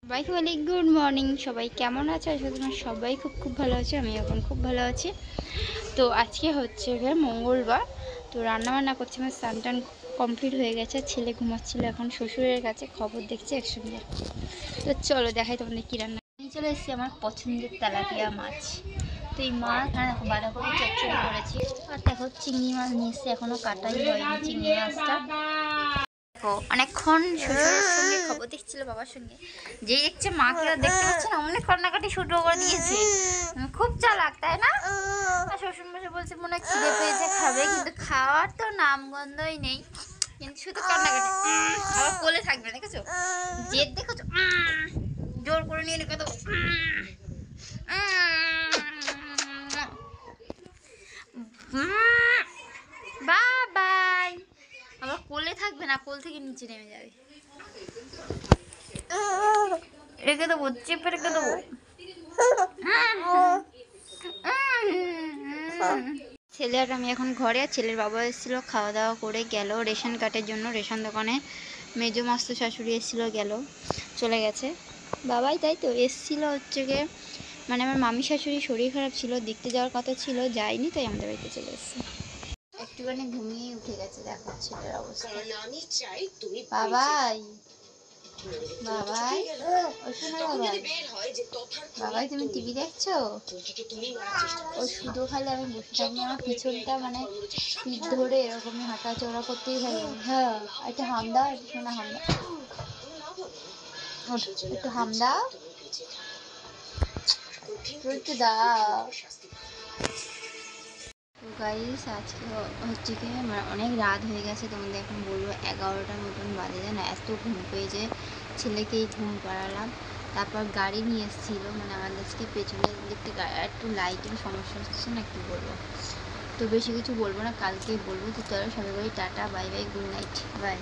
সবাইকে বলি good morning. সবাই কেমন আছে? আসলে তোমার সবাই খুব ভালো আছে। আমি এখন খুব ভালো আছি। তো আজকে হচ্ছে মঙ্গলবার। তো রান্নাবান্না করছি, আমার স্নান টান কমপ্লিট হয়ে গেছে। ছেলে ঘুমাচ্ছিল, এখন শ্বশুরের কাছে খবর দেখছি একসঙ্গে। তো চলো দেখাই তোমাদের কী রান্না। নিয়ে চলে এসেছি আমার পছন্দের তেলাপিয়া মাছ। তো এই মাছ দেখো বাঁধাকপি চচ্চড়ি করেছি। আর দেখো চিংড়ি মাছ নিয়ে এসেছি, এখনও কাটাই হয়নি চিংড়ি মাছটা। অনেকক্ষণ শ্বশুরের সঙ্গে খবর দেখছিল, বাবার সঙ্গে। যেই দেখছে মাকে আর দেখতে পাচ্ছে না, অনেক কান্নাকাটি শুরু করে দিয়েছে। খুব চালাক, তাই না? শ্বশুর মশাই বলছে মনে হয় খিদে পেয়েছে, খাবে, কিন্তু খাওয়ার তো নামগন্ধই নেই, কিন্তু শুধু কান্নাকাটি। আবার কোলে থাকবে, দেখেছো জেদ, দেখেছো জোর করে নিয়ে রেখে দেবো। বাই, আবার কোলে থাকবে না, কোল থেকে নিচে নেমে যাবে। রেখে দেবো, চেপে রেখে দেবো। ছেলে আর আমি এখন ঘরে। ছেলের বাবা এসেছিলো, খাওয়া দাওয়া করে গেল রেশন কার্ডের জন্য রেশন দোকানে। মেজো মাস্ত শাশুড়ি এসেছিলো, গেল, চলে গেছে। বাবাই তাই তো এসেছিলো হচ্ছে গিয়ে, মানে আমার মামি শাশুড়ি শরীর খারাপ ছিল, দেখতে যাওয়ার কথা ছিল, যায়নি, তাই আমাদের বাড়িতে চলে এসেছে। একটুখানি ঘুমিয়ে উঠে গেছে, দেখো ছেলের অবস্থা। বাবাই, বাবাই, ও শোনো বাবাই, বাবাই তুমি টিভি দেখছো? ও শুধু খালি আমি বসে থাকি, আমার পিছনটা মানে পিঠ ধরে এরকমই হাঁটা চড়া করতেই থাকে। হ্যাঁ, একটু হাম দাও, একটু শোনা হাম দাও, একটু হাম দাও, একটু দাও। তো গাইস আজকে হচ্ছে কি মানে অনেক রাত হয়ে গেছে, তোমাদের এখন বলবো 11টার মতন বাজে। জানো এত ঘুম পেয়েছে, ছেলেকেই ঘুম পাড়ালাম। তারপর গাড়ি নিয়ে এসেছিলো, মানে আমাদের আজকে পেছনের দিকটা একটু লাইটিং সমস্যা হচ্ছে না, কি বলবো। তো বেশি কিছু বলবো না, কালকেই বলবো। তো চলো সবাই বলি tata, bye bye, good night, by.